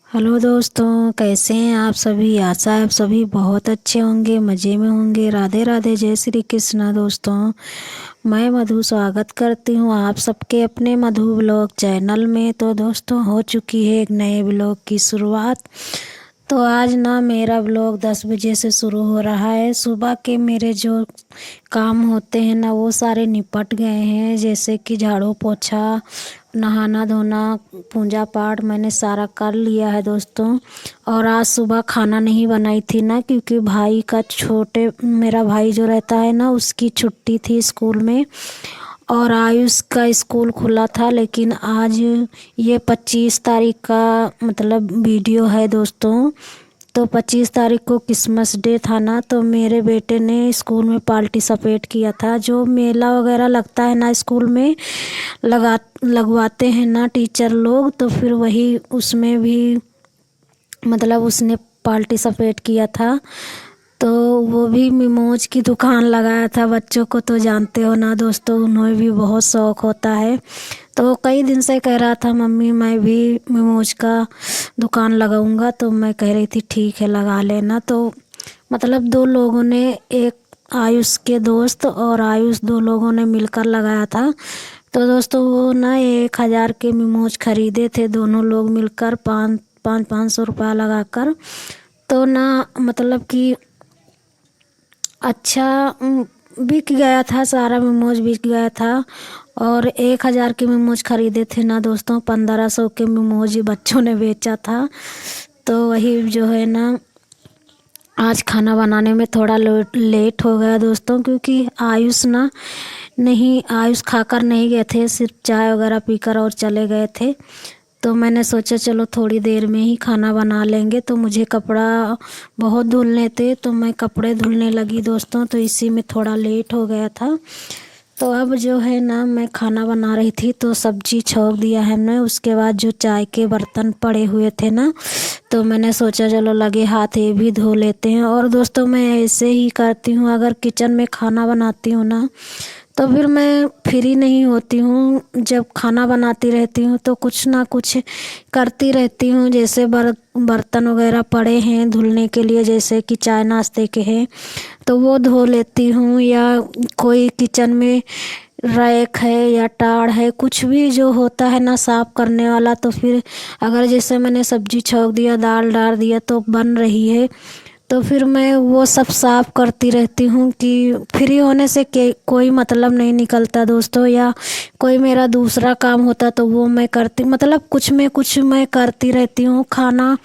Hello दोस्तों, कैसे हैं आप सभी। आशा है आप सभी बहुत अच्छे होंगे, मज़े में होंगे। राधे राधे, जय श्री कृष्णा। दोस्तों, मैं मधु स्वागत करती हूँ आप सबके अपने मधु ब्लॉग चैनल में। तो दोस्तों, हो चुकी है एक नए ब्लॉग की शुरुआत। तो आज ना मेरा ब्लॉग 10 बजे से शुरू हो रहा है। सुबह के मेरे जो काम होते हैं ना, वो सारे निपट गए हैं, जैसे कि झाड़ू पोछा, नहाना धोना, पूजा पाठ मैंने सारा कर लिया है दोस्तों। और आज सुबह खाना नहीं बनाई थी ना, क्योंकि भाई का मेरा भाई जो रहता है ना, उसकी छुट्टी थी स्कूल में। और आयुष का स्कूल खुला था, लेकिन आज ये 25 तारीख का मतलब वीडियो है दोस्तों। तो 25 तारीख को क्रिसमस डे था ना, तो मेरे बेटे ने स्कूल में पार्टिसिपेट किया था। जो मेला वगैरह लगता है ना स्कूल में, लगवाते हैं ना टीचर लोग, तो फिर वही उसमें भी मतलब उसने पार्टिसिपेट किया था। तो वो भी मिमोज की दुकान लगाया था। बच्चों को तो जानते हो ना दोस्तों, उन्हें भी बहुत शौक़ होता है। तो कई दिन से कह रहा था, मम्मी मैं भी मिमोज का दुकान लगाऊंगा। तो मैं कह रही थी ठीक है लगा लेना। तो मतलब दो लोगों ने, एक आयुष के दोस्त और आयुष, दो लोगों ने मिलकर लगाया था। तो दोस्तों वो ना 1,000 के मिमोज खरीदे थे दोनों लोग मिलकर, 500 रुपया लगाकर। तो ना मतलब कि अच्छा बिक गया था, सारा मिमोज बिक गया था। और 1,000 के मिमोज खरीदे थे ना दोस्तों, 1500 के मिमोज बच्चों ने बेचा था। तो वही जो है ना, आज खाना बनाने में थोड़ा लेट हो गया दोस्तों, क्योंकि आयुष खाकर नहीं गए थे, सिर्फ चाय वगैरह पीकर और चले गए थे। तो मैंने सोचा चलो थोड़ी देर में ही खाना बना लेंगे। तो मुझे कपड़ा बहुत धुलने थे, तो मैं कपड़े धुलने लगी दोस्तों। तो इसी में थोड़ा लेट हो गया था। तो अब जो है ना, मैं खाना बना रही थी, तो सब्जी छोंक दिया है हमने। उसके बाद जो चाय के बर्तन पड़े हुए थे ना, तो मैंने सोचा चलो लगे हाथ ये भी धो लेते हैं। और दोस्तों, मैं ऐसे ही करती हूँ, अगर किचन में खाना बनाती हूँ ना, तो फिर मैं फ्री नहीं होती हूँ। जब खाना बनाती रहती हूँ तो कुछ ना कुछ करती रहती हूँ। जैसे बर्तन वगैरह पड़े हैं धुलने के लिए, जैसे कि चाय नाश्ते के हैं, तो वो धो लेती हूँ। या कोई किचन में रैक है या टाड़ है, कुछ भी जो होता है ना साफ़ करने वाला, तो फिर अगर जैसे मैंने सब्जी छोंक दिया, दाल डाल दिया, तो बन रही है, तो फिर मैं वो सब साफ़ करती रहती हूँ। कि फ्री होने से कोई मतलब नहीं निकलता दोस्तों। या कोई मेरा दूसरा काम होता तो वो मैं करती, मतलब कुछ में कुछ मैं करती रहती हूँ। खाना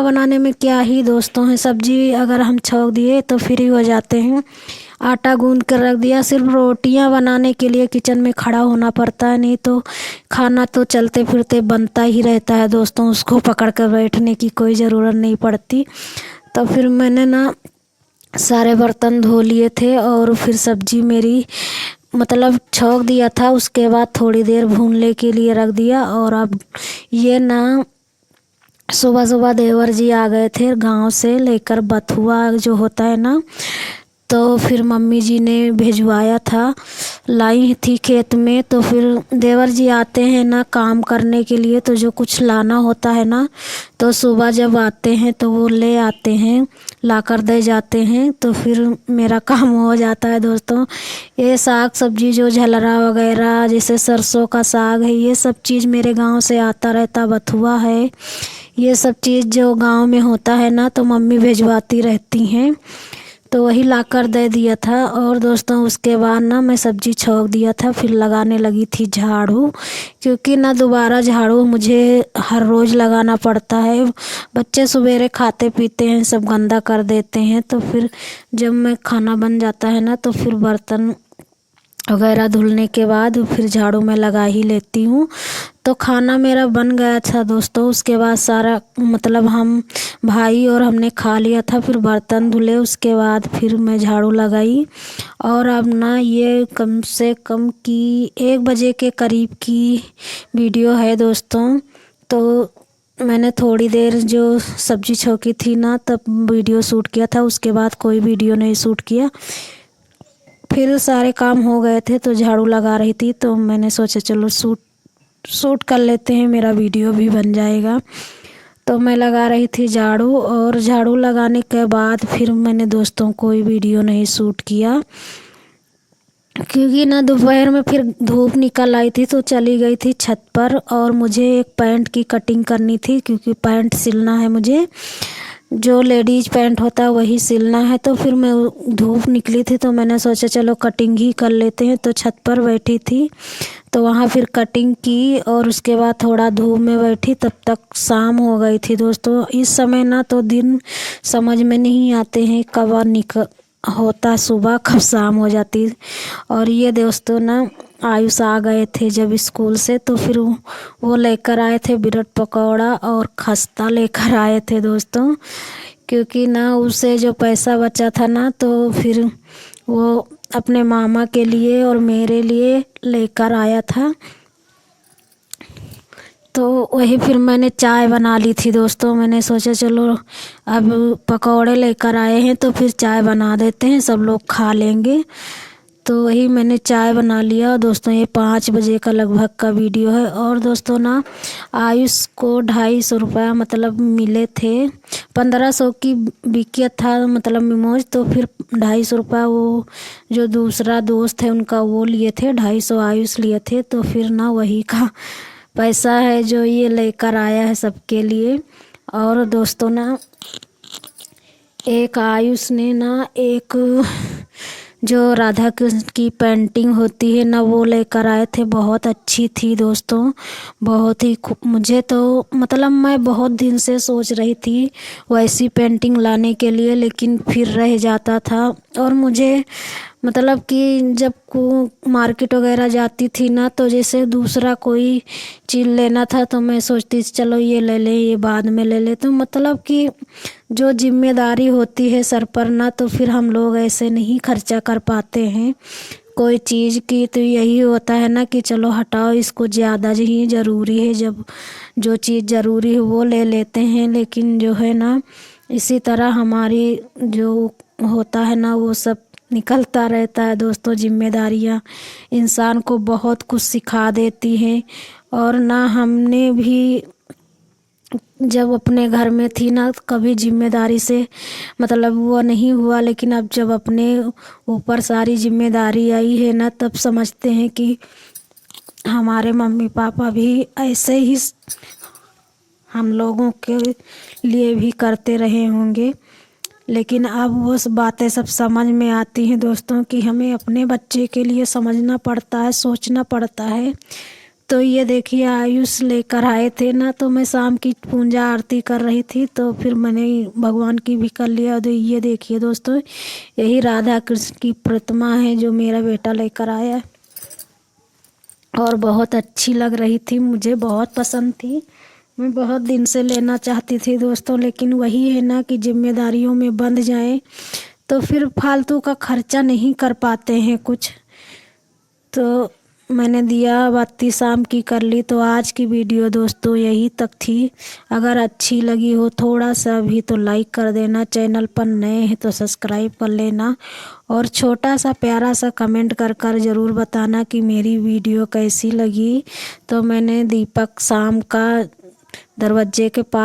बनाने में क्या ही दोस्तों है, सब्जी अगर हम छोंक दिए तो फ्री हो जाते हैं। आटा गूंद कर रख दिया, सिर्फ रोटियां बनाने के लिए किचन में खड़ा होना पड़ता है, नहीं तो खाना तो चलते फिरते बनता ही रहता है दोस्तों। उसको पकड़ कर बैठने की कोई ज़रूरत नहीं पड़ती। तो फिर मैंने ना सारे बर्तन धो लिए थे, और फिर सब्जी मेरी मतलब छोंक दिया था। उसके बाद थोड़ी देर भूनने के लिए रख दिया। और अब ये ना सुबह सुबह देवर जी आ गए थे गांव से लेकर बथुआ जो होता है ना, तो फिर मम्मी जी ने भिजवाया था, लाई थी खेत में। तो फिर देवर जी आते हैं ना काम करने के लिए, तो जो कुछ लाना होता है ना, तो सुबह जब आते हैं तो वो ले आते हैं, ला कर दे जाते हैं। तो फिर मेरा काम हो जाता है दोस्तों। ये साग सब्जी जो झलरा वगैरह, जैसे सरसों का साग है, ये सब चीज़ मेरे गांव से आता रहता, बथुआ है, ये सब चीज़ जो गांव में होता है ना, तो मम्मी भिजवाती रहती हैं। तो वही लाकर दे दिया था। और दोस्तों उसके बाद ना मैं सब्जी छोंक दिया था, फिर लगाने लगी थी झाड़ू, क्योंकि ना दोबारा झाड़ू मुझे हर रोज़ लगाना पड़ता है। बच्चे सवेरे खाते पीते हैं, सब गंदा कर देते हैं। तो फिर जब मैं खाना बन जाता है ना, तो फिर बर्तन वगैरह धुलने के बाद फिर झाड़ू में लगा ही लेती हूँ। तो खाना मेरा बन गया था दोस्तों। उसके बाद सारा मतलब हम भाई और हमने खा लिया था, फिर बर्तन धुले, उसके बाद फिर मैं झाड़ू लगाई। और अब ना ये कम से कम की 1 बजे के करीब की वीडियो है दोस्तों। तो मैंने थोड़ी देर जो सब्जी छोंकी थी ना, तब वीडियो शूट किया था, उसके बाद कोई वीडियो नहीं शूट किया। फिर सारे काम हो गए थे, तो झाड़ू लगा रही थी, तो मैंने सोचा चलो शूट शूट कर लेते हैं, मेरा वीडियो भी बन जाएगा। तो मैं लगा रही थी झाड़ू, और झाड़ू लगाने के बाद फिर मैंने दोस्तों कोई वीडियो नहीं शूट किया, क्योंकि ना दोपहर में फिर धूप निकल आई थी तो चली गई थी छत पर, और मुझे एक पैंट की कटिंग करनी थी, क्योंकि पैंट सिलना है मुझे, जो लेडीज पैंट होता है वही सिलना है। तो फिर मैं धूप निकली थी तो मैंने सोचा चलो कटिंग ही कर लेते हैं, तो छत पर बैठी थी तो वहाँ फिर कटिंग की, और उसके बाद थोड़ा धूप में बैठी, तब तक शाम हो गई थी दोस्तों। इस समय ना तो दिन समझ में नहीं आते हैं, कब होता सुबह कब शाम हो जाती। और ये दोस्तों ना आयुष आ गए थे जब स्कूल से, तो फिर वो लेकर आए थे ब्रेड पकौड़ा और खस्ता लेकर आए थे दोस्तों, क्योंकि ना उसे जो पैसा बचा था ना तो फिर वो अपने मामा के लिए और मेरे लिए लेकर आया था। तो वही फिर मैंने चाय बना ली थी दोस्तों। मैंने सोचा चलो अब पकौड़े लेकर आए हैं तो फिर चाय बना देते हैं, सब लोग खा लेंगे। तो वही मैंने चाय बना लिया दोस्तों। ये 5 बजे का लगभग का वीडियो है। और दोस्तों ना आयुष को 250 रुपया मतलब मिले थे, 1500 की बिकिया था मतलब मिमोज, तो फिर 250 रुपया वो जो दूसरा दोस्त है उनका वो लिए थे, 250 आयुष लिए थे। तो फिर ना वही का पैसा है जो ये लेकर आया है सबके लिए। और दोस्तों ना एक आयुष ने ना एक जो राधा कृष्ण की पेंटिंग होती है ना वो लेकर आए थे, बहुत अच्छी थी दोस्तों, बहुत ही मुझे तो मतलब मैं बहुत दिन से सोच रही थी वैसी पेंटिंग लाने के लिए, लेकिन फिर रह जाता था। और मुझे मतलब कि जब को मार्केट वगैरह जाती थी ना तो जैसे दूसरा कोई चीज़ लेना था तो मैं सोचती थी चलो ये ले लें, ये बाद में ले लें। तो मतलब कि जो जिम्मेदारी होती है सर पर ना तो फिर हम लोग ऐसे नहीं खर्चा कर पाते हैं कोई चीज़ की। तो यही होता है ना कि चलो हटाओ, इसको ज़्यादा ही ज़रूरी है, जब जो चीज़ ज़रूरी है वो ले लेते हैं। लेकिन जो है ना इसी तरह हमारी जो होता है ना वो सब निकलता रहता है दोस्तों। जिम्मेदारियाँ इंसान को बहुत कुछ सिखा देती हैं। और ना हमने भी जब अपने घर में थी ना कभी जिम्मेदारी से मतलब वो नहीं हुआ, लेकिन अब जब अपने ऊपर सारी जिम्मेदारी आई है ना तब समझते हैं कि हमारे मम्मी पापा भी ऐसे ही हम लोगों के लिए भी करते रहे होंगे। लेकिन अब वो बातें सब समझ में आती हैं दोस्तों कि हमें अपने बच्चे के लिए समझना पड़ता है, सोचना पड़ता है। तो ये देखिए आयुष लेकर आए थे ना, तो मैं शाम की पूजा आरती कर रही थी तो फिर मैंने भगवान की भी कर लिया। तो ये देखिए दोस्तों यही राधा कृष्ण की प्रतिमा है जो मेरा बेटा लेकर आया, और बहुत अच्छी लग रही थी, मुझे बहुत पसंद थी। मैं बहुत दिन से लेना चाहती थी दोस्तों, लेकिन वही है ना कि जिम्मेदारियों में बंध जाएं तो फिर फालतू का खर्चा नहीं कर पाते हैं कुछ। तो मैंने दिया बाती शाम की कर ली। तो आज की वीडियो दोस्तों यही तक थी। अगर अच्छी लगी हो थोड़ा सा भी तो लाइक कर देना, चैनल पर नए हैं तो सब्सक्राइब कर लेना, और छोटा सा प्यारा सा कमेंट कर ज़रूर बताना कि मेरी वीडियो कैसी लगी। तो मैंने दीपक शाम का दरवाजे के पास